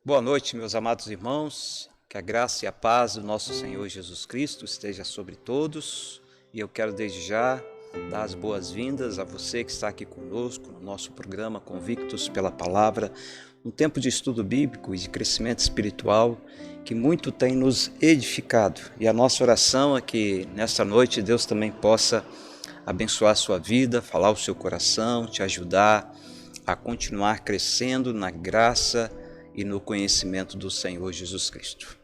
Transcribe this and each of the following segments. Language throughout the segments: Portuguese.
Boa noite, meus amados irmãos. Que a graça e a paz do nosso Senhor Jesus Cristo esteja sobre todos. E eu quero desde já dar as boas-vindas a você que está aqui conosco no nosso programa Convictos pela Palavra, um tempo de estudo bíblico e de crescimento espiritual que muito tem nos edificado. E a nossa oração é que nesta noite Deus também possa abençoar a sua vida, falar o seu coração, te ajudar a continuar crescendo na graça e no conhecimento do Senhor Jesus Cristo.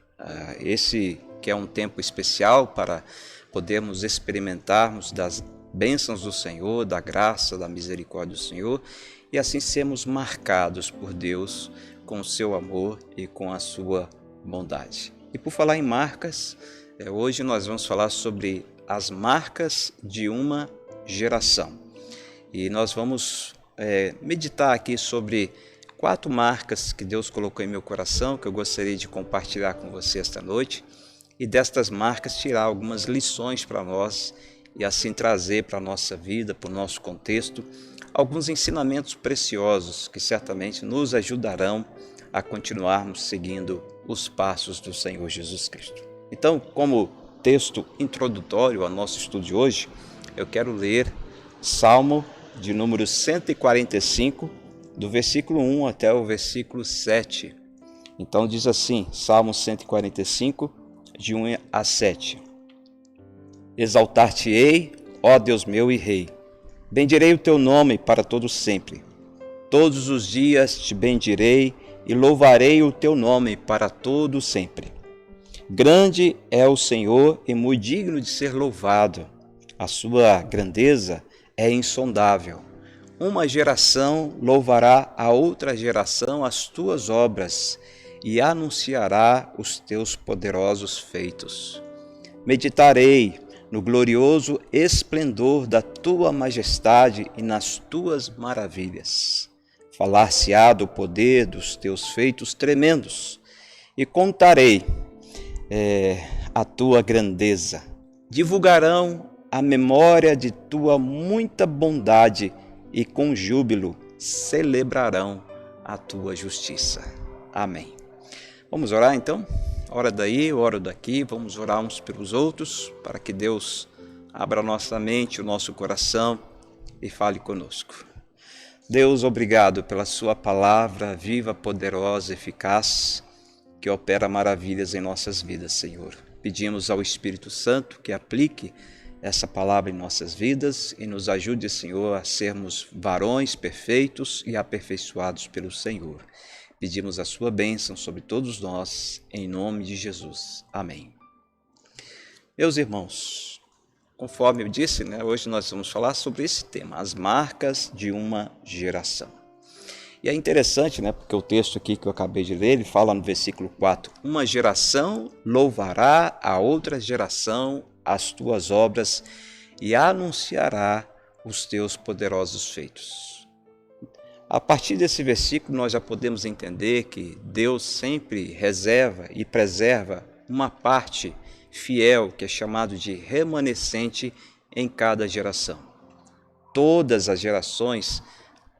Esse que é um tempo especial para podermos experimentarmos das bênçãos do Senhor, da graça, da misericórdia do Senhor e assim sermos marcados por Deus com o seu amor e com a sua bondade. E por falar em marcas, hoje nós vamos falar sobre as marcas de uma geração. E nós vamos meditar aqui sobre 4 marcas que Deus colocou em meu coração, que eu gostaria de compartilhar com você esta noite, e destas marcas tirar algumas lições para nós e assim trazer para a nossa vida, para o nosso contexto, alguns ensinamentos preciosos que certamente nos ajudarão a continuarmos seguindo os passos do Senhor Jesus Cristo. Então, como texto introdutório ao nosso estudo de hoje, eu quero ler Salmo de número 145, do versículo 1 até o versículo 7. Então diz assim, Salmo 145, de 1 a 7. Exaltar-te-ei, ó Deus meu e Rei. Bendirei o teu nome para todo sempre. Todos os dias te bendirei e louvarei o teu nome para todo sempre. Grande é o Senhor e muito digno de ser louvado. A sua grandeza é insondável. Uma geração louvará a outra geração as tuas obras e anunciará os teus poderosos feitos. Meditarei no glorioso esplendor da tua majestade e nas tuas maravilhas. Falar-se-á do poder dos teus feitos tremendos e contarei a tua grandeza. Divulgarão a memória de tua muita bondade e com júbilo celebrarão a tua justiça. Amém. Vamos orar então? Ora daí, ora daqui, vamos orar uns pelos outros, para que Deus abra nossa mente, o nosso coração e fale conosco. Deus, obrigado pela sua palavra viva, poderosa, eficaz, que opera maravilhas em nossas vidas, Senhor. Pedimos ao Espírito Santo que aplique essa palavra em nossas vidas e nos ajude, Senhor, a sermos varões perfeitos e aperfeiçoados pelo Senhor. Pedimos a sua bênção sobre todos nós, em nome de Jesus. Amém. Meus irmãos, conforme eu disse, hoje nós vamos falar sobre esse tema, as marcas de uma geração. E é interessante, porque o texto aqui que eu acabei de ler, ele fala no versículo 4, uma geração louvará a outra geração as tuas obras e anunciará os teus poderosos feitos. A partir desse versículo nós já podemos entender que Deus sempre reserva e preserva uma parte fiel que é chamado de remanescente em cada geração. Todas as gerações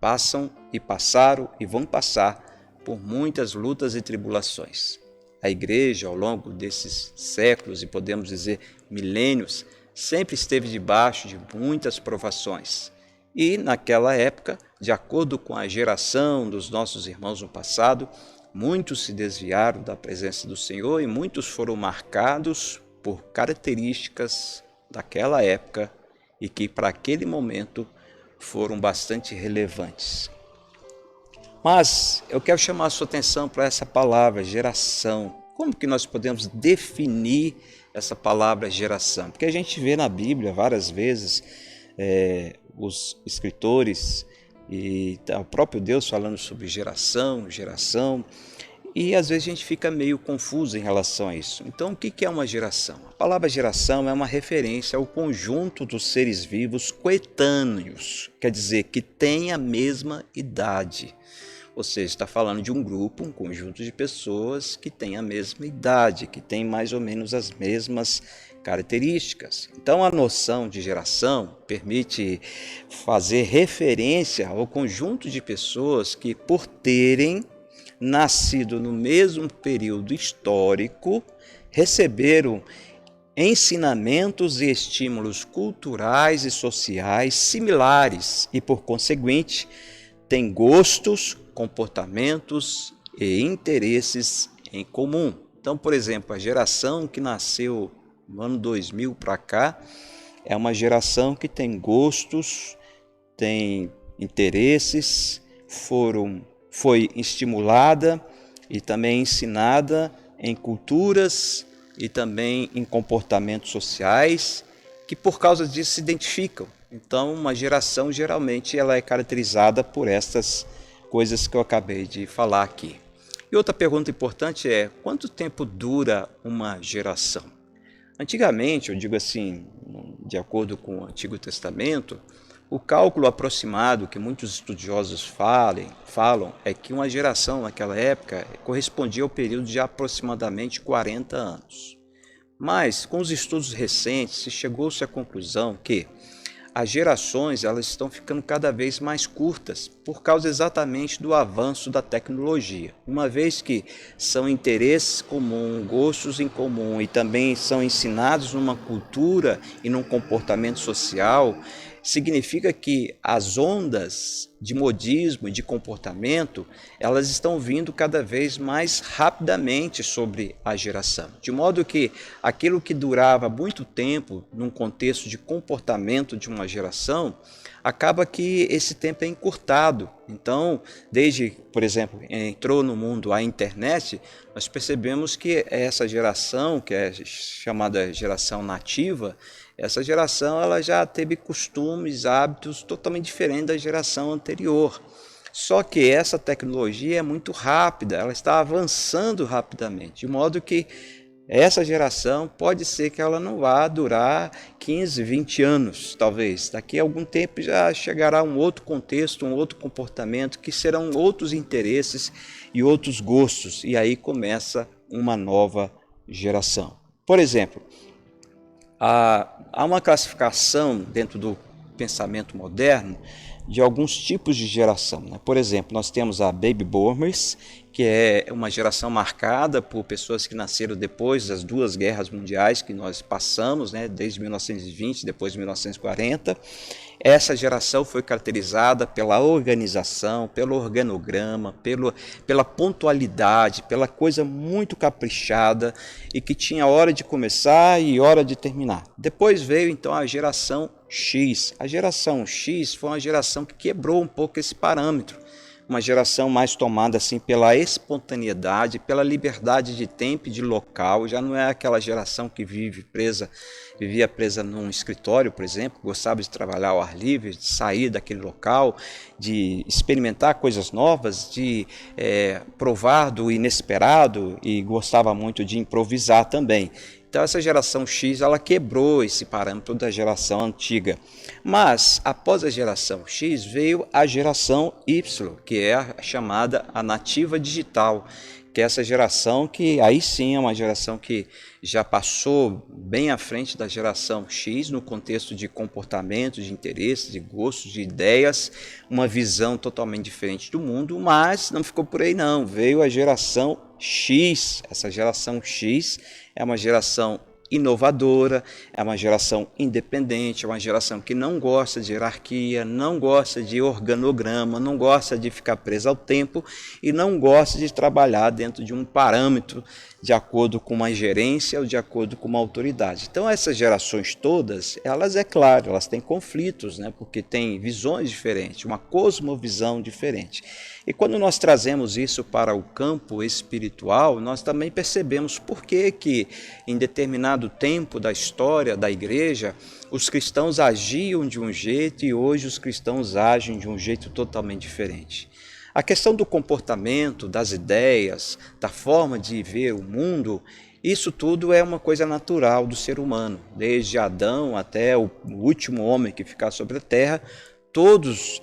passam e passaram e vão passar por muitas lutas e tribulações. A igreja, ao longo desses séculos e podemos dizer milênios, sempre esteve debaixo de muitas provações. E naquela época, de acordo com a geração dos nossos irmãos no passado, muitos se desviaram da presença do Senhor e muitos foram marcados por características daquela época e que para aquele momento foram bastante relevantes. Mas eu quero chamar a sua atenção para essa palavra, geração. Como que nós podemos definir essa palavra geração? Porque a gente vê na Bíblia várias vezes os escritores e o próprio Deus falando sobre geração, e às vezes a gente fica meio confuso em relação a isso. Então, o que é uma geração? A palavra geração é uma referência ao conjunto dos seres vivos coetâneos, quer dizer, que têm a mesma idade. Ou seja, está falando de um grupo, um conjunto de pessoas que têm a mesma idade, que têm mais ou menos as mesmas características. Então, a noção de geração permite fazer referência ao conjunto de pessoas que, por terem nascido no mesmo período histórico, receberam ensinamentos e estímulos culturais e sociais similares e, por conseguinte, têm gostos, comportamentos e interesses em comum. Então, por exemplo, a geração que nasceu no ano 2000 para cá é uma geração que tem gostos, tem interesses, foi estimulada e também ensinada em culturas e também em comportamentos sociais que por causa disso se identificam. Então, uma geração geralmente ela é caracterizada por essas coisas que eu acabei de falar aqui. E outra pergunta importante é: quanto tempo dura uma geração? Antigamente, eu digo assim, de acordo com o Antigo Testamento, o cálculo aproximado que muitos estudiosos falam é que uma geração naquela época correspondia ao período de aproximadamente 40 anos. Mas, com os estudos recentes, chegou-se à conclusão que as gerações elas estão ficando cada vez mais curtas por causa exatamente do avanço da tecnologia. Uma vez que são interesses comuns, gostos em comum e também são ensinados numa cultura e num comportamento social, significa que as ondas de modismo e de comportamento elas estão vindo cada vez mais rapidamente sobre a geração, de modo que aquilo que durava muito tempo num contexto de comportamento de uma geração acaba que esse tempo é encurtado. Então, desde, por exemplo, entrou no mundo a internet, nós percebemos que essa geração, que é chamada geração nativa, essa geração ela já teve costumes, hábitos totalmente diferentes da geração anterior. Só que essa tecnologia é muito rápida, ela está avançando rapidamente, de modo que essa geração pode ser que ela não vá durar 15, 20 anos, talvez. Daqui a algum tempo já chegará um outro contexto, um outro comportamento, que serão outros interesses e outros gostos, e aí começa uma nova geração. Por exemplo, há uma classificação dentro do pensamento moderno de alguns tipos de geração, né? Por exemplo, nós temos a Baby Boomers, que é uma geração marcada por pessoas que nasceram depois das duas guerras mundiais que nós passamos, né? Desde 1920, depois de 1940. Essa geração foi caracterizada pela organização, pelo organograma, pela pontualidade, pela coisa muito caprichada e que tinha hora de começar e hora de terminar. Depois veio então a geração X. A geração X foi uma geração que quebrou um pouco esse parâmetro. Uma geração mais tomada assim pela espontaneidade, pela liberdade de tempo e de local. Já não é aquela geração que vivia presa num escritório, por exemplo, gostava de trabalhar ao ar livre, de sair daquele local, de experimentar coisas novas, de provar do inesperado e gostava muito de improvisar também. Então essa geração X ela quebrou esse parâmetro da geração antiga. Mas após a geração X veio a geração Y, que é a chamada a nativa digital, que é essa geração que aí sim é uma geração que já passou bem à frente da geração X no contexto de comportamento, de interesses, de gostos, de ideias, uma visão totalmente diferente do mundo, mas não ficou por aí não, veio a geração X. Essa geração X é uma geração inovadora, é uma geração independente, é uma geração que não gosta de hierarquia, não gosta de organograma, não gosta de ficar presa ao tempo e não gosta de trabalhar dentro de um parâmetro de acordo com uma gerência ou de acordo com uma autoridade. Então essas gerações todas, elas é claro, elas têm conflitos, né? Porque têm visões diferentes, uma cosmovisão diferente. E quando nós trazemos isso para o campo espiritual, nós também percebemos por que em determinado tempo da história da igreja, os cristãos agiam de um jeito e hoje os cristãos agem de um jeito totalmente diferente. A questão do comportamento, das ideias, da forma de ver o mundo, isso tudo é uma coisa natural do ser humano. Desde Adão até o último homem que ficar sobre a terra, todas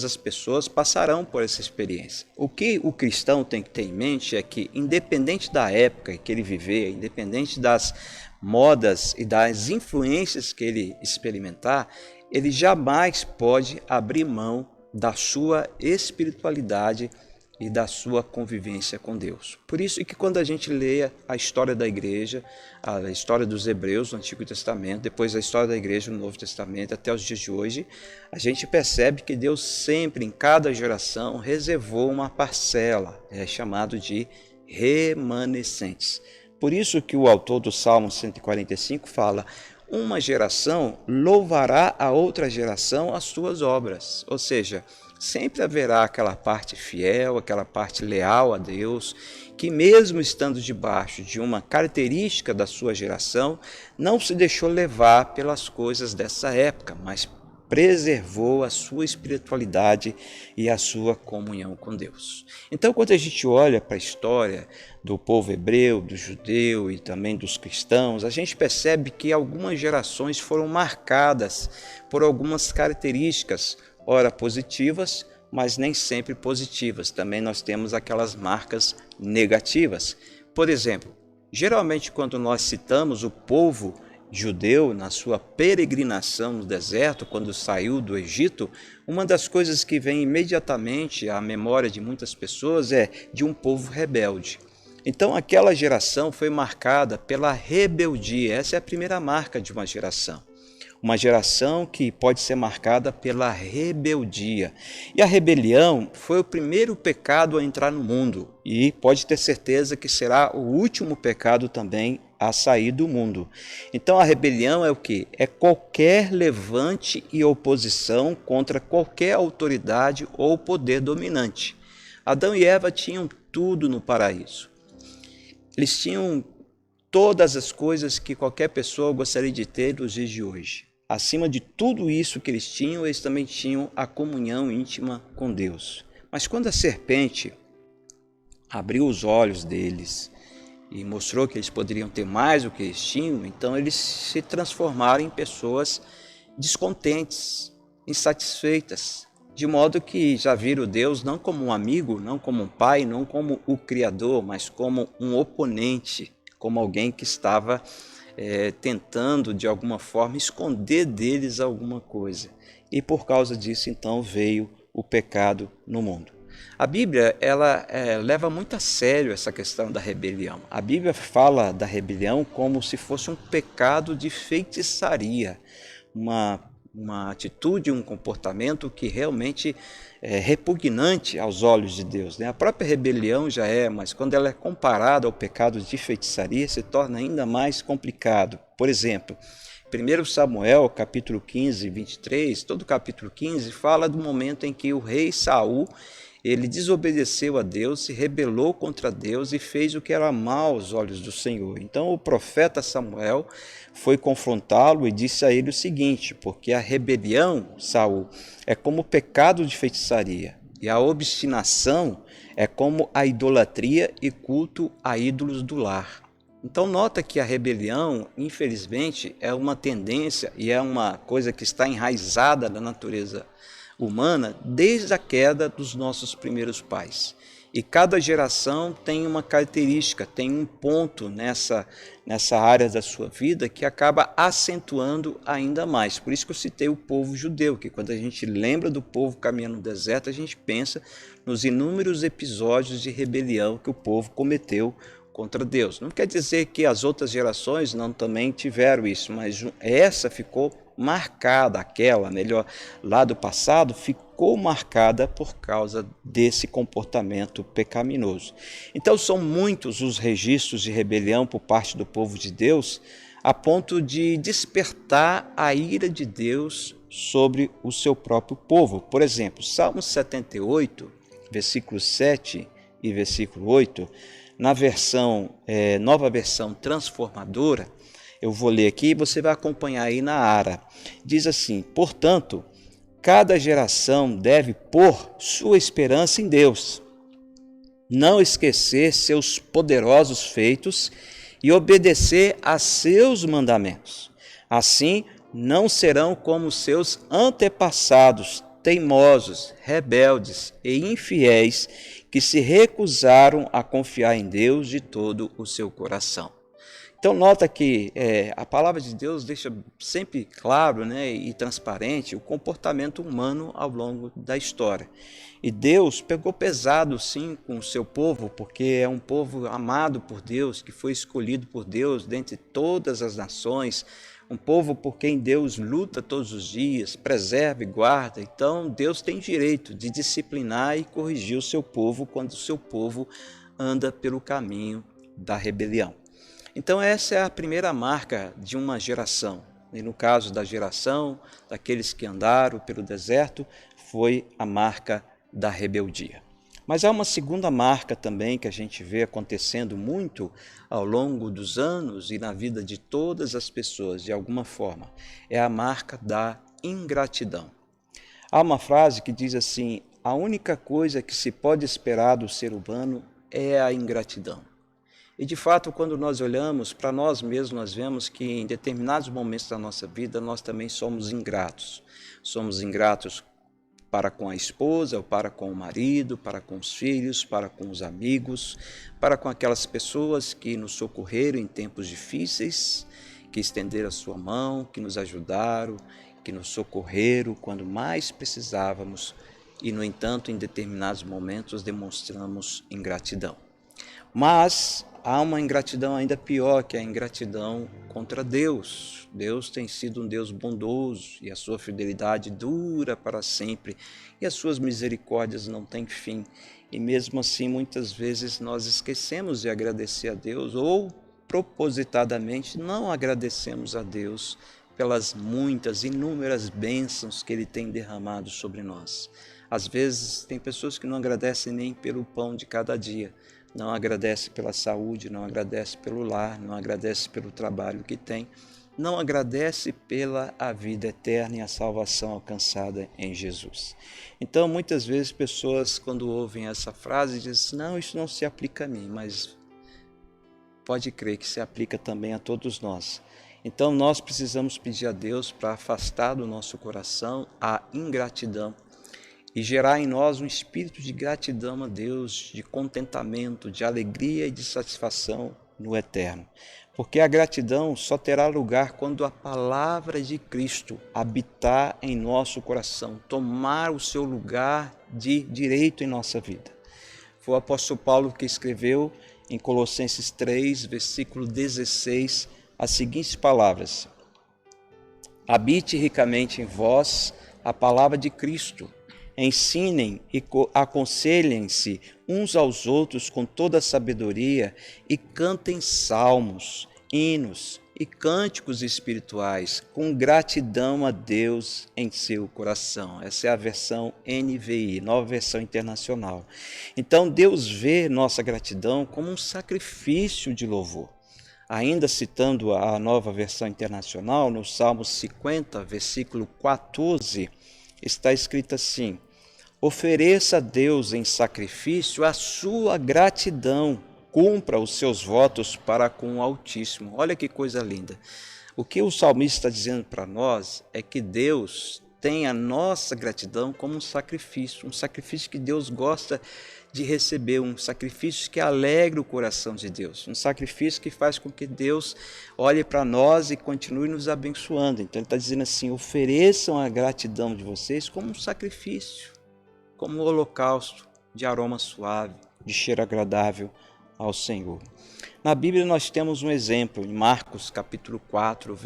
as pessoas passarão por essa experiência. O que o cristão tem que ter em mente é que, independente da época que ele viver, independente das modas e das influências que ele experimentar, ele jamais pode abrir mão da sua espiritualidade e da sua convivência com Deus. Por isso que quando a gente lê a história da igreja, a história dos hebreus no Antigo Testamento, depois a história da igreja no Novo Testamento, até os dias de hoje, a gente percebe que Deus sempre, em cada geração, reservou uma parcela, chamado de remanescentes. Por isso que o autor do Salmo 145 fala: uma geração louvará a outra geração as suas obras. Ou seja, sempre haverá aquela parte fiel, aquela parte leal a Deus, que mesmo estando debaixo de uma característica da sua geração, não se deixou levar pelas coisas dessa época, mas preservou a sua espiritualidade e a sua comunhão com Deus. Então, quando a gente olha para a história do povo hebreu, do judeu e também dos cristãos, a gente percebe que algumas gerações foram marcadas por algumas características, ora positivas, mas nem sempre positivas. Também nós temos aquelas marcas negativas. Por exemplo, geralmente quando nós citamos o povo judeu na sua peregrinação no deserto, quando saiu do Egito, uma das coisas que vem imediatamente à memória de muitas pessoas é de um povo rebelde. Então aquela geração foi marcada pela rebeldia. Essa é a primeira marca de uma geração. Uma geração que pode ser marcada pela rebeldia. E a rebelião foi o primeiro pecado a entrar no mundo e pode ter certeza que será o último pecado também a sair do mundo. Então a rebelião é o quê? É qualquer levante e oposição contra qualquer autoridade ou poder dominante. Adão e Eva tinham tudo no paraíso. Eles tinham todas as coisas que qualquer pessoa gostaria de ter nos dias de hoje. Acima de tudo isso que eles também tinham a comunhão íntima com Deus. Mas quando a serpente abriu os olhos deles e mostrou que eles poderiam ter mais do que eles tinham, então eles se transformaram em pessoas descontentes, insatisfeitas, de modo que já viram Deus não como um amigo, não como um pai, não como o Criador, mas como um oponente, como alguém que estava tentando de alguma forma esconder deles alguma coisa. E por causa disso então veio o pecado no mundo. A Bíblia ela leva muito a sério essa questão da rebelião. A Bíblia fala da rebelião como se fosse um pecado de feitiçaria, uma atitude, um comportamento que realmente é repugnante aos olhos de Deus. A própria rebelião já mas quando ela é comparada ao pecado de feitiçaria, se torna ainda mais complicado. Por exemplo, 1 Samuel, capítulo 15, 23, todo o capítulo 15 fala do momento em que o rei Saul ele desobedeceu a Deus, se rebelou contra Deus e fez o que era mal aos olhos do Senhor. Então o profeta Samuel foi confrontá-lo e disse a ele o seguinte: porque a rebelião, Saul, é como o pecado de feitiçaria, e a obstinação é como a idolatria e culto a ídolos do lar. Então nota que a rebelião, infelizmente, é uma tendência e é uma coisa que está enraizada na natureza humana desde a queda dos nossos primeiros pais. E cada geração tem uma característica, tem um ponto nessa área da sua vida que acaba acentuando ainda mais. Por isso que eu citei o povo judeu, que quando a gente lembra do povo caminhando no deserto, a gente pensa nos inúmeros episódios de rebelião que o povo cometeu contra Deus. Não quer dizer que as outras gerações não também tiveram isso, mas essa ficou marcada, aquela, melhor, lá do passado, ficou marcada por causa desse comportamento pecaminoso. Então são muitos os registros de rebelião por parte do povo de Deus, a ponto de despertar a ira de Deus sobre o seu próprio povo. Por exemplo, Salmo 78, versículo 7 e versículo 8, na nova versão transformadora, eu vou ler aqui e você vai acompanhar aí na Ara. Diz assim: portanto, cada geração deve pôr sua esperança em Deus, não esquecer seus poderosos feitos e obedecer a seus mandamentos. Assim, não serão como seus antepassados, teimosos, rebeldes e infiéis, que se recusaram a confiar em Deus de todo o seu coração. Então nota que a palavra de Deus deixa sempre claro, né, e transparente o comportamento humano ao longo da história. E Deus pegou pesado sim com o seu povo, porque é um povo amado por Deus, que foi escolhido por Deus dentre todas as nações, um povo por quem Deus luta todos os dias, preserva e guarda. Então Deus tem direito de disciplinar e corrigir o seu povo quando o seu povo anda pelo caminho da rebelião. Então essa é a primeira marca de uma geração. E no caso da geração daqueles que andaram pelo deserto, foi a marca da rebeldia. Mas há uma segunda marca também que a gente vê acontecendo muito ao longo dos anos e na vida de todas as pessoas, de alguma forma. É a marca da ingratidão. Há uma frase que diz assim: a única coisa que se pode esperar do ser humano é a ingratidão. E de fato, quando nós olhamos para nós mesmos, nós vemos que em determinados momentos da nossa vida nós também somos ingratos. Somos ingratos para com a esposa, ou para com o marido, para com os filhos, para com os amigos, para com aquelas pessoas que nos socorreram em tempos difíceis, que estenderam a sua mão, que nos ajudaram, que nos socorreram quando mais precisávamos e, no entanto, em determinados momentos demonstramos ingratidão. Mas há uma ingratidão ainda pior, que é a ingratidão contra Deus. Deus tem sido um Deus bondoso e a sua fidelidade dura para sempre e as suas misericórdias não têm fim. E mesmo assim, muitas vezes nós esquecemos de agradecer a Deus ou propositadamente não agradecemos a Deus pelas muitas, inúmeras bênçãos que Ele tem derramado sobre nós. Às vezes tem pessoas que não agradecem nem pelo pão de cada dia, não agradece pela saúde, não agradece pelo lar, não agradece pelo trabalho que tem, não agradece pela a vida eterna e a salvação alcançada em Jesus. Então, muitas vezes, pessoas, quando ouvem essa frase, dizem: não, isso não se aplica a mim, mas pode crer que se aplica também a todos nós. Então, nós precisamos pedir a Deus para afastar do nosso coração a ingratidão e gerar em nós um espírito de gratidão a Deus, de contentamento, de alegria e de satisfação no eterno. Porque a gratidão só terá lugar quando a palavra de Cristo habitar em nosso coração, tomar o seu lugar de direito em nossa vida. Foi o apóstolo Paulo que escreveu em Colossenses 3, versículo 16, as seguintes palavras: habite ricamente em vós a palavra de Cristo, ensinem e aconselhem-se uns aos outros com toda a sabedoria e cantem salmos, hinos e cânticos espirituais com gratidão a Deus em seu coração. Essa é a versão NVI, Nova Versão Internacional. Então Deus vê nossa gratidão como um sacrifício de louvor. Ainda citando a Nova Versão Internacional, no Salmo 50, versículo 14, está escrito assim: ofereça a Deus em sacrifício a sua gratidão, cumpra os seus votos para com o Altíssimo. Olha que coisa linda. O que o salmista está dizendo para nós é que Deus tem a nossa gratidão como um sacrifício que Deus gosta de receber, um sacrifício que alegra o coração de Deus, um sacrifício que faz com que Deus olhe para nós e continue nos abençoando. Então ele está dizendo assim: ofereçam a gratidão de vocês como um sacrifício, como um holocausto de aroma suave, de cheiro agradável ao Senhor. Na Bíblia nós temos um exemplo em Marcos capítulo 4,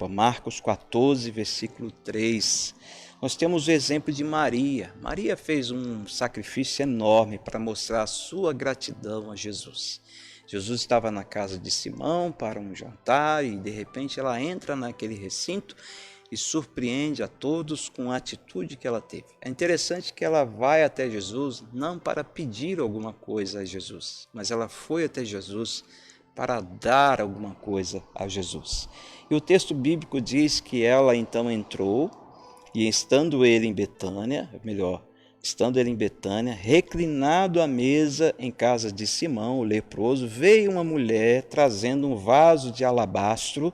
Marcos 14, versículo 3. Nós temos o exemplo de Maria. Maria fez um sacrifício enorme para mostrar a sua gratidão a Jesus. Jesus estava na casa de Simão para um jantar e de repente ela entra naquele recinto e surpreende a todos com a atitude que ela teve. É interessante que ela vai até Jesus não para pedir alguma coisa a Jesus, mas ela foi até Jesus para dar alguma coisa a Jesus. E o texto bíblico diz que ela então entrou e estando ele em Betânia, reclinado à mesa em casa de Simão, o leproso, veio uma mulher trazendo um vaso de alabastro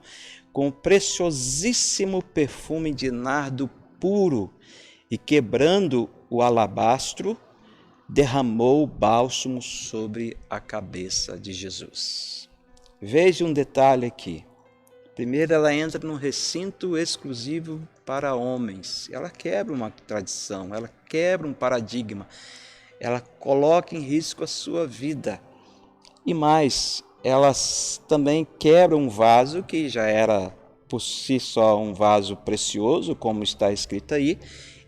com preciosíssimo perfume de nardo puro, e quebrando o alabastro, derramou o bálsamo sobre a cabeça de Jesus. Veja um detalhe aqui. Primeiro, ela entra num recinto exclusivo para homens. Ela quebra uma tradição, ela quebra um paradigma, ela coloca em risco a sua vida. E mais, elas também quebram um vaso que já era por si só um vaso precioso, como está escrito aí,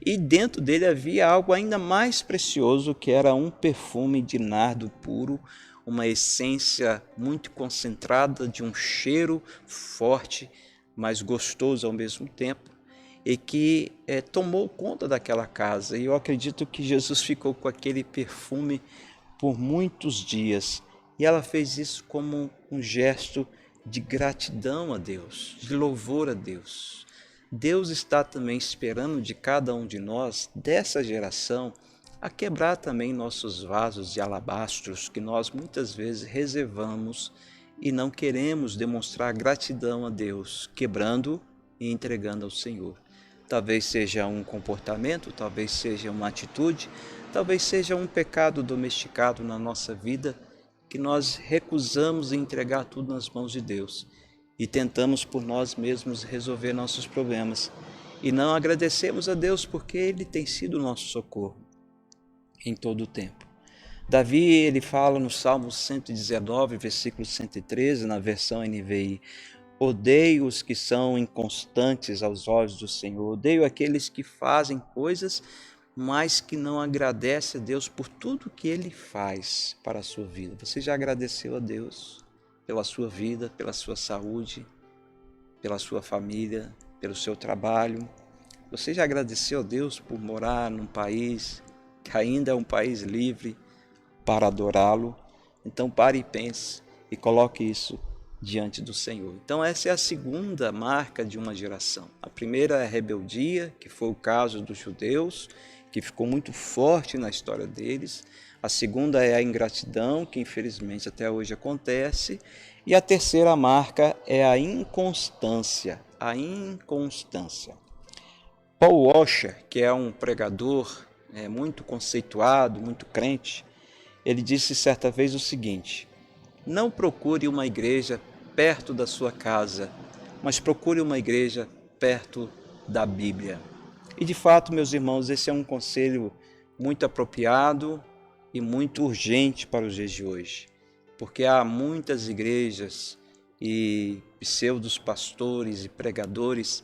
e dentro dele havia algo ainda mais precioso, que era um perfume de nardo puro, uma essência muito concentrada de um cheiro forte, mas gostoso ao mesmo tempo, e que tomou conta daquela casa. E eu acredito que Jesus ficou com aquele perfume por muitos dias. E ela fez isso como um gesto de gratidão a Deus, de louvor a Deus. Deus está também esperando de cada um de nós, dessa geração, a quebrar também nossos vasos de alabastros que nós muitas vezes reservamos e não queremos demonstrar gratidão a Deus, quebrando e entregando ao Senhor. Talvez seja um comportamento, talvez seja uma atitude, talvez seja um pecado domesticado na nossa vida, que nós recusamos entregar tudo nas mãos de Deus e tentamos por nós mesmos resolver nossos problemas e não agradecemos a Deus porque Ele tem sido o nosso socorro em todo o tempo. Davi, ele fala no Salmo 119, versículo 113, na versão NVI: odeio os que são inconstantes aos olhos do Senhor, odeio aqueles que fazem coisas mas que não agradece a Deus por tudo que Ele faz para a sua vida. Você já agradeceu a Deus pela sua vida, pela sua saúde, pela sua família, pelo seu trabalho? Você já agradeceu a Deus por morar num país que ainda é um país livre para adorá-lo? Então pare e pense e coloque isso diante do Senhor. Então essa é a segunda marca de uma geração. A primeira é a rebeldia, que foi o caso dos judeus, que ficou muito forte na história deles. A segunda é a ingratidão, que infelizmente até hoje acontece. E a terceira marca é a inconstância. A inconstância. Paul Washer, que é um pregador muito conceituado, muito crente, ele disse certa vez o seguinte: não procure uma igreja perto da sua casa, mas procure uma igreja perto da Bíblia. E de fato, meus irmãos, esse é um conselho muito apropriado e muito urgente para os dias de hoje, porque há muitas igrejas e pseudos pastores e pregadores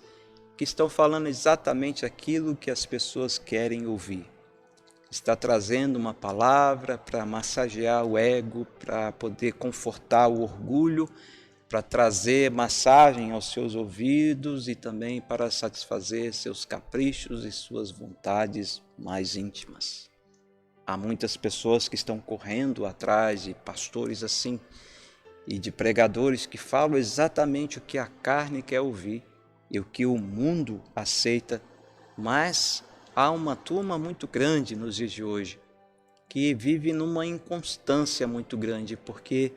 que estão falando exatamente aquilo que as pessoas querem ouvir. Está trazendo uma palavra para massagear o ego, para poder confortar o orgulho, para trazer massagem aos seus ouvidos e também para satisfazer seus caprichos e suas vontades mais íntimas. Há muitas pessoas que estão correndo atrás de pastores assim e de pregadores que falam exatamente o que a carne quer ouvir e o que o mundo aceita, mas há uma turma muito grande nos dias de hoje que vive numa inconstância muito grande, porque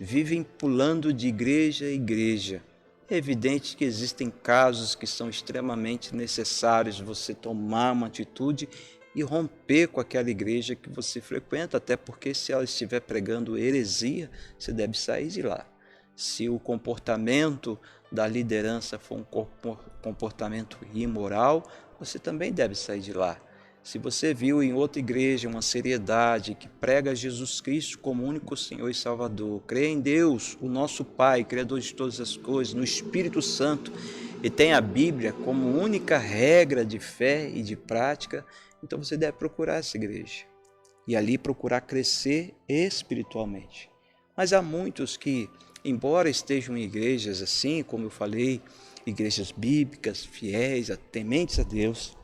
vivem pulando de igreja a igreja. É evidente que existem casos que são extremamente necessários você tomar uma atitude e romper com aquela igreja que você frequenta, até porque se ela estiver pregando heresia, você deve sair de lá. Se o comportamento da liderança for um comportamento imoral, você também deve sair de lá. Se você viu em outra igreja uma seriedade que prega Jesus Cristo como único Senhor e Salvador, crê em Deus, o nosso Pai, Criador de todas as coisas, no Espírito Santo, e tem a Bíblia como única regra de fé e de prática, então você deve procurar essa igreja e ali procurar crescer espiritualmente. Mas há muitos que, embora estejam em igrejas assim, como eu falei, igrejas bíblicas, fiéis, tementes a Deus,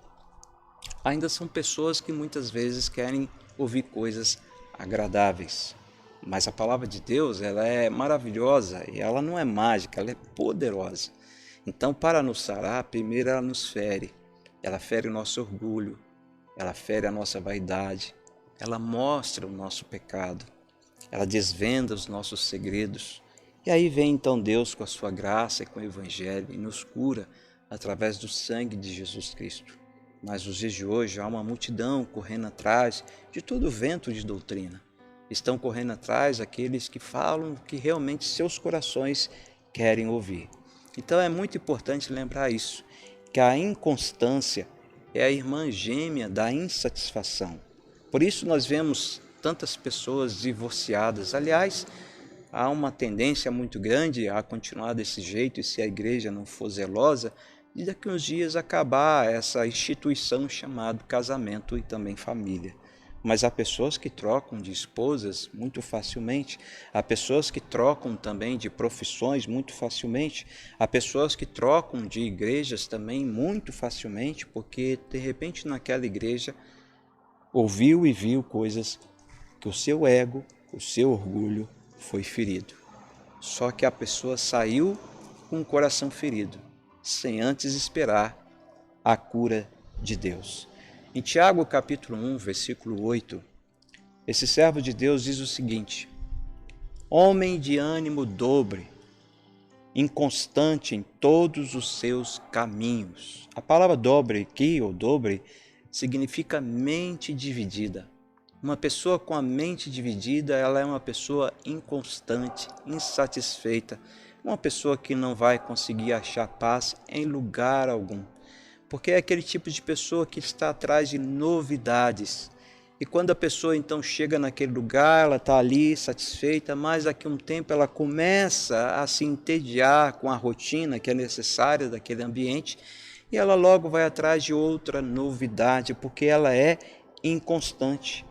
ainda são pessoas que muitas vezes querem ouvir coisas agradáveis. Mas a palavra de Deus, ela é maravilhosa e ela não é mágica, ela é poderosa. Então, para nos sarar, primeiro ela nos fere. Ela fere o nosso orgulho, ela fere a nossa vaidade, ela mostra o nosso pecado, ela desvenda os nossos segredos. E aí vem então Deus com a sua graça e com o Evangelho e nos cura através do sangue de Jesus Cristo. Mas nos dias de hoje há uma multidão correndo atrás de todo vento de doutrina. Estão correndo atrás aqueles que falam o que realmente seus corações querem ouvir. Então é muito importante lembrar isso, que a inconstância é a irmã gêmea da insatisfação. Por isso nós vemos tantas pessoas divorciadas. Aliás, há uma tendência muito grande a continuar desse jeito, e se a igreja não for zelosa, de daqui a uns dias acabar essa instituição chamada casamento e também família. Mas há pessoas que trocam de esposas muito facilmente, há pessoas que trocam também de profissões muito facilmente, há pessoas que trocam de igrejas também muito facilmente, porque de repente naquela igreja ouviu e viu coisas que o seu ego, o seu orgulho foi ferido. Só que a pessoa saiu com o coração ferido, sem antes esperar a cura de Deus. Em Tiago capítulo 1, versículo 8, esse servo de Deus diz o seguinte: homem de ânimo dobre, inconstante em todos os seus caminhos. A palavra dobre aqui, ou dobre, significa mente dividida. Uma pessoa com a mente dividida, ela é uma pessoa inconstante, insatisfeita, uma pessoa que não vai conseguir achar paz em lugar algum. Porque é aquele tipo de pessoa que está atrás de novidades. E quando a pessoa então chega naquele lugar, ela está ali satisfeita, mas daqui a um tempo ela começa a se entediar com a rotina que é necessária daquele ambiente, e ela logo vai atrás de outra novidade, porque ela é inconstante.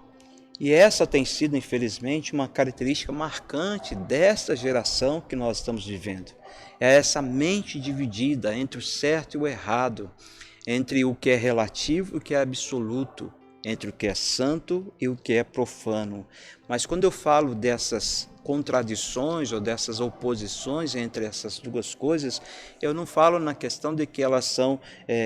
E essa tem sido, infelizmente, uma característica marcante desta geração que nós estamos vivendo. É essa mente dividida entre o certo e o errado, entre o que é relativo e o que é absoluto, entre o que é santo e o que é profano. Mas quando eu falo dessas contradições ou dessas oposições entre essas duas coisas, eu não falo na questão de que elas são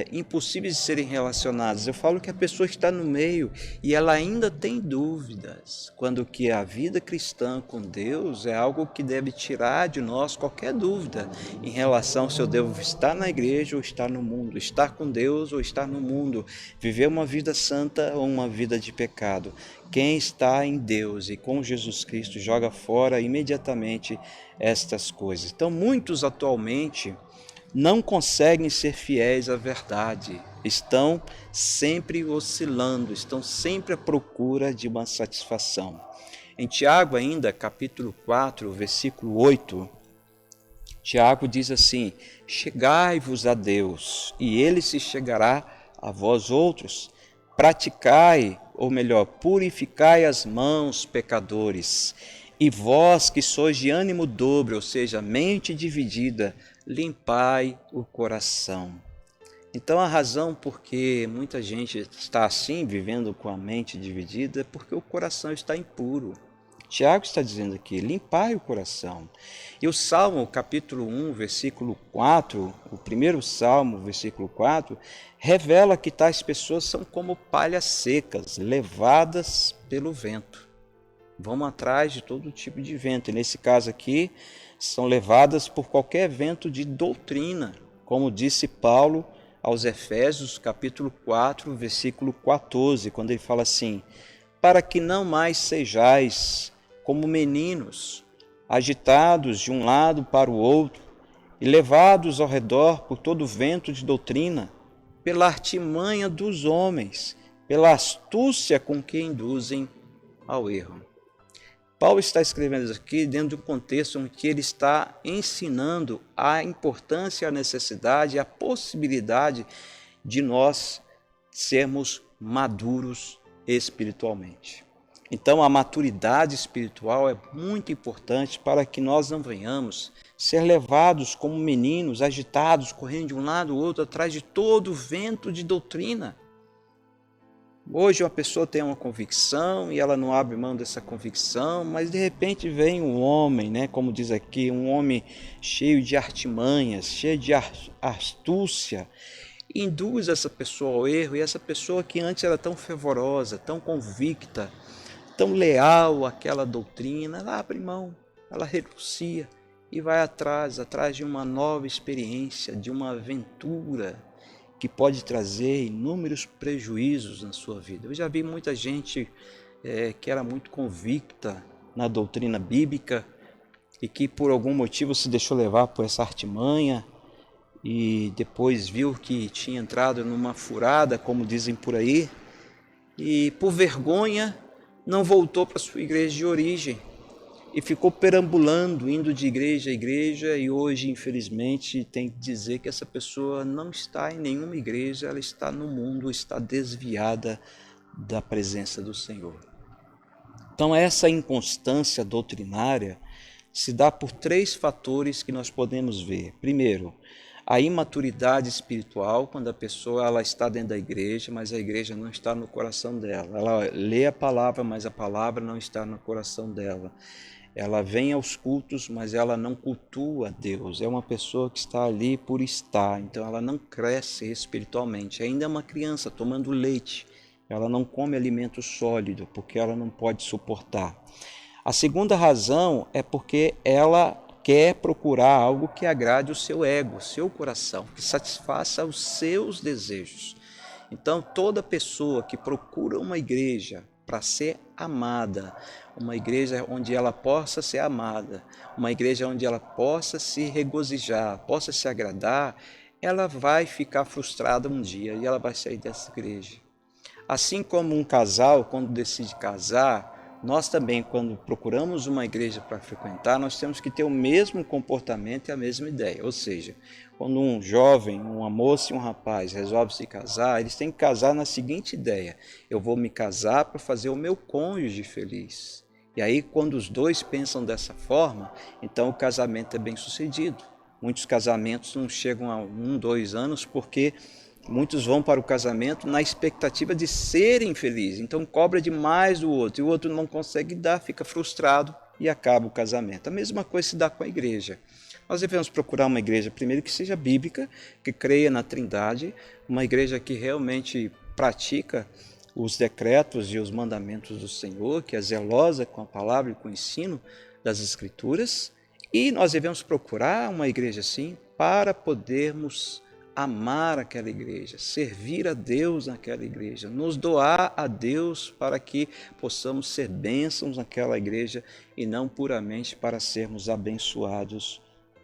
impossíveis de serem relacionadas. Eu falo que a pessoa está no meio e ela ainda tem dúvidas, quando que a vida cristã com Deus é algo que deve tirar de nós qualquer dúvida em relação se eu devo estar na igreja ou estar no mundo, estar com Deus ou estar no mundo, viver uma vida santa ou uma vida de pecado. Quem está em Deus e com Jesus Cristo joga fora imediatamente estas coisas. Então, muitos atualmente não conseguem ser fiéis à verdade, estão sempre oscilando, estão sempre à procura de uma satisfação. Em Tiago ainda, capítulo 4, versículo 8, Tiago diz assim: chegai-vos a Deus, e ele se chegará a vós outros. Praticai, ou melhor, purificai as mãos, pecadores, e vós que sois de ânimo dobre, ou seja, mente dividida, limpai o coração. Então a razão por que muita gente está assim, vivendo com a mente dividida, é porque o coração está impuro. Tiago está dizendo aqui, limpai o coração. E o Salmo, capítulo 1, versículo 4, o primeiro Salmo, versículo 4, revela que tais pessoas são como palhas secas, levadas pelo vento. Vão atrás de todo tipo de vento. E nesse caso aqui, são levadas por qualquer vento de doutrina, como disse Paulo aos Efésios, capítulo 4, versículo 14, quando ele fala assim: para que não mais sejais como meninos, agitados de um lado para o outro e levados ao redor por todo vento de doutrina, pela artimanha dos homens, pela astúcia com que induzem ao erro. Paulo está escrevendo aqui dentro de um contexto em que ele está ensinando a importância, a necessidade, a possibilidade de nós sermos maduros espiritualmente. Então, a maturidade espiritual é muito importante para que nós não venhamos ser levados como meninos, agitados, correndo de um lado ao outro, atrás de todo vento de doutrina. Hoje uma pessoa tem uma convicção e ela não abre mão dessa convicção, mas de repente vem um homem, como diz aqui, um homem cheio de artimanhas, cheio de astúcia, e induz essa pessoa ao erro, e essa pessoa que antes era tão fervorosa, tão convicta, tão leal àquela doutrina, ela abre mão, ela renuncia e vai atrás de uma nova experiência, de uma aventura que pode trazer inúmeros prejuízos na sua vida. Eu já vi muita gente que era muito convicta na doutrina bíblica e que por algum motivo se deixou levar por essa artimanha e depois viu que tinha entrado numa furada, como dizem por aí, e por vergonha não voltou para sua igreja de origem e ficou perambulando, indo de igreja a igreja, e hoje, infelizmente, tem que dizer que essa pessoa não está em nenhuma igreja, ela está no mundo, está desviada da presença do Senhor. Então, essa inconstância doutrinária se dá por 3 fatores que nós podemos ver. Primeiro, a imaturidade espiritual, quando a pessoa ela está dentro da igreja, mas a igreja não está no coração dela. Ela lê a palavra, mas a palavra não está no coração dela. Ela vem aos cultos, mas ela não cultua Deus. É uma pessoa que está ali por estar, então ela não cresce espiritualmente. Ainda é uma criança tomando leite. Ela não come alimento sólido, porque ela não pode suportar. A segunda razão é porque ela quer procurar algo que agrade o seu ego, o seu coração, que satisfaça os seus desejos. Então, toda pessoa que procura uma igreja para ser amada, uma igreja onde ela possa ser amada, uma igreja onde ela possa se regozijar, possa se agradar, ela vai ficar frustrada um dia e ela vai sair dessa igreja. Assim como um casal, quando decide casar, nós também, quando procuramos uma igreja para frequentar, nós temos que ter o mesmo comportamento e a mesma ideia. Ou seja, quando um jovem, uma moça e um rapaz resolvem se casar, eles têm que casar na seguinte ideia: eu vou me casar para fazer o meu cônjuge feliz. E aí, quando os dois pensam dessa forma, então o casamento é bem sucedido. Muitos casamentos não chegam a 1, 2 anos porque muitos vão para o casamento na expectativa de serem felizes, então cobra demais do outro, e o outro não consegue dar, fica frustrado e acaba o casamento. A mesma coisa se dá com a igreja. Nós devemos procurar uma igreja, primeiro, que seja bíblica, que creia na Trindade, uma igreja que realmente pratica os decretos e os mandamentos do Senhor, que é zelosa com a palavra e com o ensino das Escrituras, e nós devemos procurar uma igreja assim para podermos amar aquela igreja, servir a Deus naquela igreja, nos doar a Deus para que possamos ser bênçãos naquela igreja e não puramente para sermos abençoados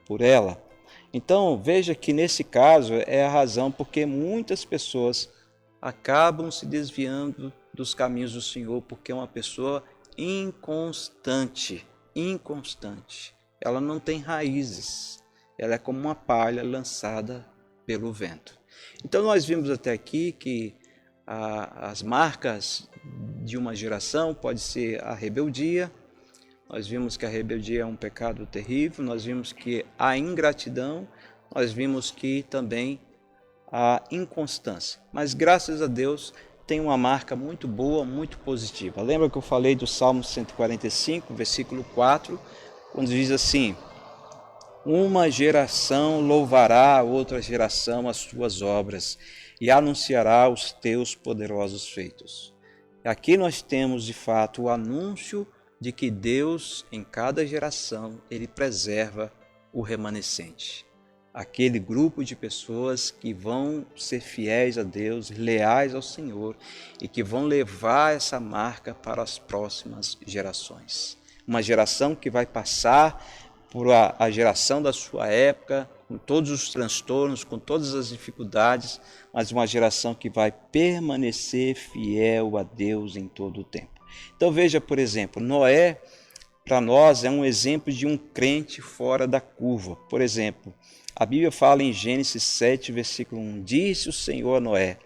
por ela. Então, veja que nesse caso é a razão porque muitas pessoas acabam se desviando dos caminhos do Senhor, porque é uma pessoa inconstante. Ela não tem raízes, ela é como uma palha lançada pelo vento. Então nós vimos até aqui que as marcas de uma geração pode ser a rebeldia. Nós vimos que a rebeldia é um pecado terrível. Nós vimos que a ingratidão. Nós vimos que também a inconstância. Mas graças a Deus tem uma marca muito boa, muito positiva. Lembra que eu falei do Salmo 145, versículo 4, quando diz assim: uma geração louvará a outra geração as tuas obras e anunciará os teus poderosos feitos. Aqui nós temos de fato o anúncio de que Deus, em cada geração, ele preserva o remanescente. Aquele grupo de pessoas que vão ser fiéis a Deus, leais ao Senhor e que vão levar essa marca para as próximas gerações. Uma geração que vai passar por a geração da sua época, com todos os transtornos, com todas as dificuldades, mas uma geração que vai permanecer fiel a Deus em todo o tempo. Então veja, por exemplo, Noé, para nós, é um exemplo de um crente fora da curva. Por exemplo, a Bíblia fala em Gênesis 7, versículo 1, disse o Senhor a Noé: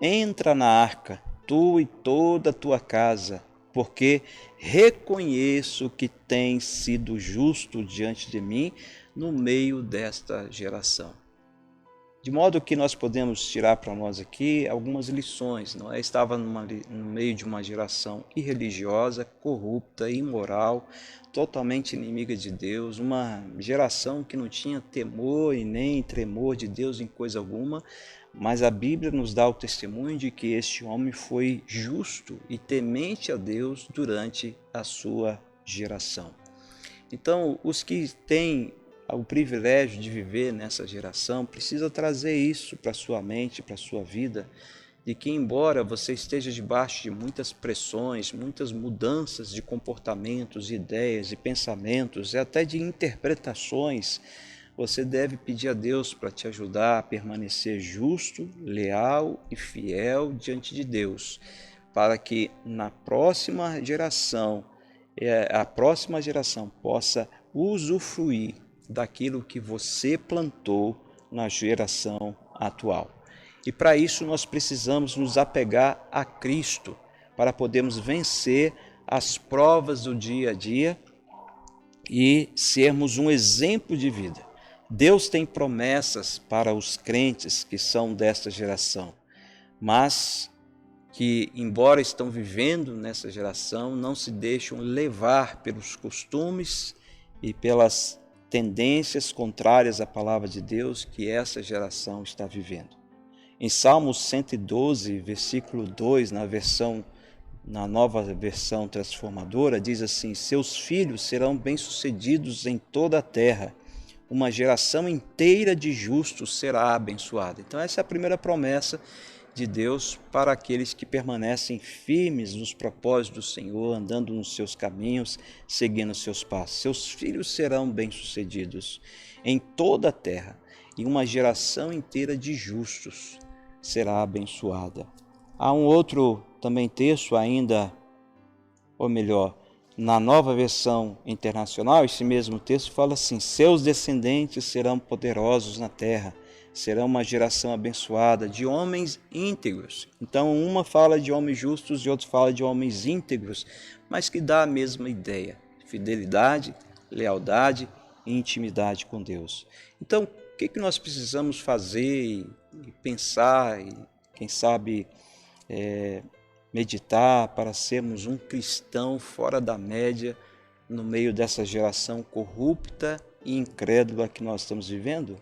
entra na arca, tu e toda a tua casa, porque reconheço que tens sido justo diante de mim no meio desta geração. De modo que nós podemos tirar para nós aqui algumas lições. Noé estava no meio de uma geração irreligiosa, corrupta, imoral, totalmente inimiga de Deus, uma geração que não tinha temor e nem tremor de Deus em coisa alguma, mas a Bíblia nos dá o testemunho de que este homem foi justo e temente a Deus durante a sua geração. Então, os que têm o privilégio de viver nessa geração precisa trazer isso para a sua mente, para a sua vida, de que, embora você esteja debaixo de muitas pressões, muitas mudanças de comportamentos, ideias e pensamentos, e até de interpretações, você deve pedir a Deus para te ajudar a permanecer justo, leal e fiel diante de Deus, para que na próxima geração, a próxima geração possa usufruir daquilo que você plantou na geração atual. E para isso nós precisamos nos apegar a Cristo, para podermos vencer as provas do dia a dia e sermos um exemplo de vida. Deus tem promessas para os crentes que são desta geração, mas que, embora estão vivendo nessa geração, não se deixam levar pelos costumes e pelas tendências contrárias à palavra de Deus que essa geração está vivendo. Em Salmos 112, versículo 2, na nova versão transformadora, diz assim: seus filhos serão bem-sucedidos em toda a terra, uma geração inteira de justos será abençoada. Então essa é a primeira promessa de Deus para aqueles que permanecem firmes nos propósitos do Senhor, andando nos seus caminhos, seguindo os seus passos. Seus filhos serão bem-sucedidos em toda a terra, e uma geração inteira de justos será abençoada. Há um outro também texto ainda, ou melhor, na nova versão internacional, esse mesmo texto fala assim: seus descendentes serão poderosos na terra, serão uma geração abençoada de homens íntegros. Então uma fala de homens justos e outra fala de homens íntegros, mas que dá a mesma ideia: fidelidade, lealdade e intimidade com Deus. Então o que nós precisamos fazer e pensar e quem sabe meditar para sermos um cristão fora da média no meio dessa geração corrupta e incrédula que nós estamos vivendo?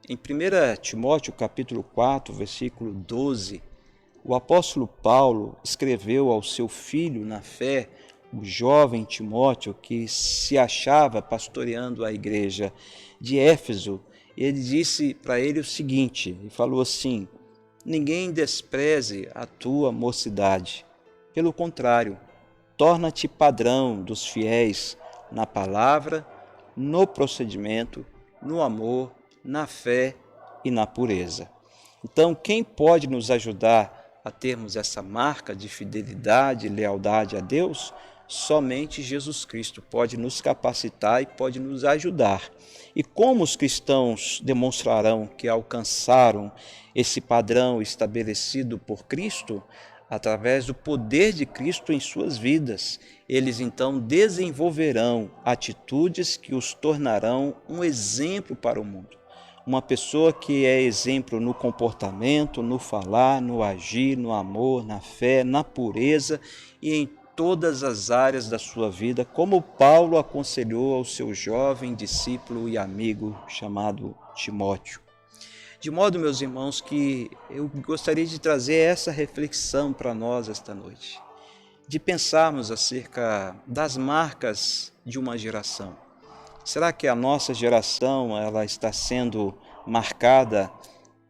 Em 1 Timóteo capítulo 4, versículo 12, o apóstolo Paulo escreveu ao seu filho na fé, o jovem Timóteo, que se achava pastoreando a igreja de Éfeso. Ele disse para ele o seguinte, e falou assim: ninguém despreze a tua mocidade. Pelo contrário, torna-te padrão dos fiéis na palavra, no procedimento, no amor, na fé e na pureza. Então, quem pode nos ajudar a termos essa marca de fidelidade e lealdade a Deus? Somente Jesus Cristo pode nos capacitar e pode nos ajudar. E como os cristãos demonstrarão que alcançaram esse padrão estabelecido por Cristo? Através do poder de Cristo em suas vidas. Eles então desenvolverão atitudes que os tornarão um exemplo para o mundo. Uma pessoa que é exemplo no comportamento, no falar, no agir, no amor, na fé, na pureza e em todas as áreas da sua vida, como Paulo aconselhou ao seu jovem discípulo e amigo chamado Timóteo. De modo, meus irmãos, que eu gostaria de trazer essa reflexão para nós esta noite, de pensarmos acerca das marcas de uma geração. Será que a nossa geração ela está sendo marcada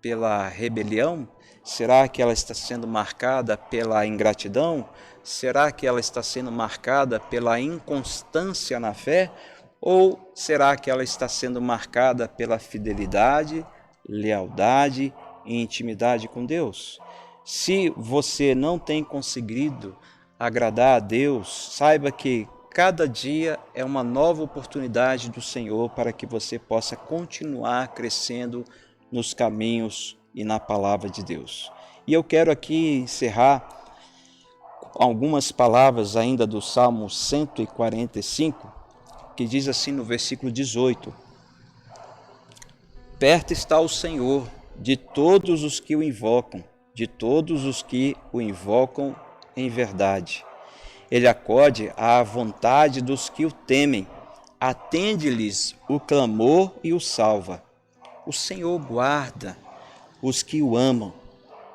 pela rebelião? Será que ela está sendo marcada pela ingratidão? Será que ela está sendo marcada pela inconstância na fé? Ou será que ela está sendo marcada pela fidelidade, lealdade e intimidade com Deus? Se você não tem conseguido agradar a Deus, saiba que cada dia é uma nova oportunidade do Senhor para que você possa continuar crescendo nos caminhos e na palavra de Deus. E eu quero aqui encerrar algumas palavras ainda do Salmo 145, que diz assim no versículo 18: perto está o Senhor de todos os que o invocam, de todos os que o invocam em verdade. Ele acode à vontade dos que o temem, atende-lhes o clamor e o salva. O Senhor guarda os que o amam,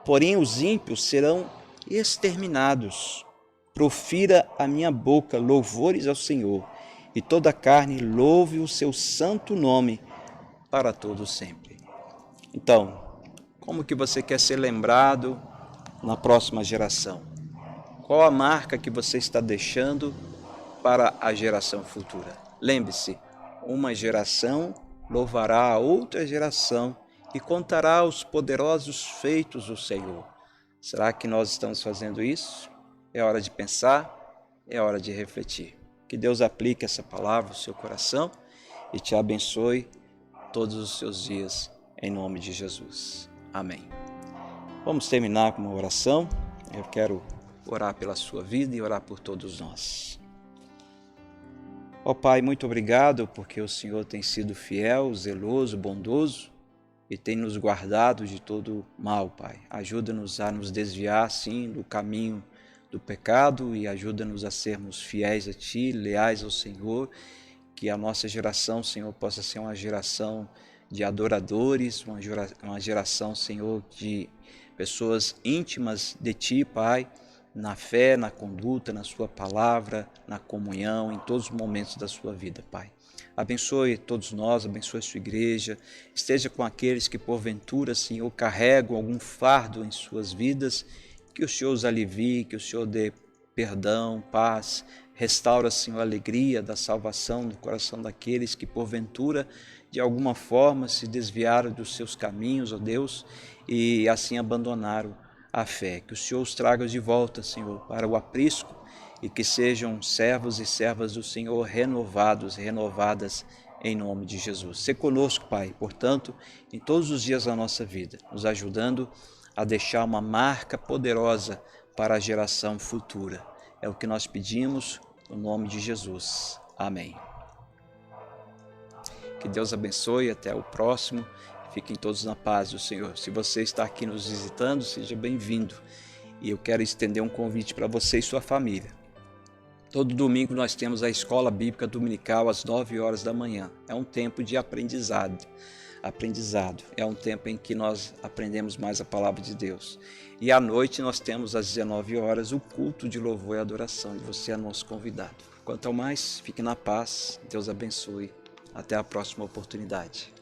porém os ímpios serão exterminados. Profira a minha boca louvores ao Senhor, e toda a carne louve o seu santo nome para todo sempre. Então, como que você quer ser lembrado na próxima geração? Qual a marca que você está deixando para a geração futura? Lembre-se, uma geração louvará a outra geração e contará os poderosos feitos do Senhor. Será que nós estamos fazendo isso? É hora de pensar, é hora de refletir. Que Deus aplique essa palavra no seu coração e te abençoe todos os seus dias, em nome de Jesus. Amém. Vamos terminar com uma oração. Eu quero orar pela sua vida e orar por todos nós. Ó Pai, muito obrigado porque o Senhor tem sido fiel, zeloso, bondoso e tem nos guardado de todo mal, Pai. Ajuda-nos a nos desviar, sim, do caminho do pecado e ajuda-nos a sermos fiéis a Ti, leais ao Senhor. Que a nossa geração, Senhor, possa ser uma geração de adoradores, uma geração, Senhor, de pessoas íntimas de Ti, Pai, na fé, na conduta, na Sua palavra, na comunhão, em todos os momentos da sua vida, Pai. Abençoe todos nós, abençoe a sua igreja, esteja com aqueles que porventura, Senhor, carregam algum fardo em suas vidas, que o Senhor os alivie, que o Senhor dê perdão, paz, restaura, Senhor, a alegria da salvação no coração daqueles que porventura, de alguma forma, se desviaram dos seus caminhos, ó Deus, e assim abandonaram a fé. Que o Senhor os traga de volta, Senhor, para o aprisco, e que sejam servos e servas do Senhor renovados, renovadas em nome de Jesus. Sê conosco, Pai, portanto, em todos os dias da nossa vida, nos ajudando a deixar uma marca poderosa para a geração futura. É o que nós pedimos, no nome de Jesus. Amém. Que Deus abençoe, até o próximo. Fiquem todos na paz do Senhor. Se você está aqui nos visitando, seja bem-vindo. E eu quero estender um convite para você e sua família. Todo domingo nós temos a Escola Bíblica Dominical às 9 horas da manhã. É um tempo de aprendizado. É um tempo em que nós aprendemos mais a palavra de Deus. E à noite nós temos às 19 horas o culto de louvor e adoração. E você é nosso convidado. Quanto ao mais, fique na paz. Deus abençoe. Até a próxima oportunidade.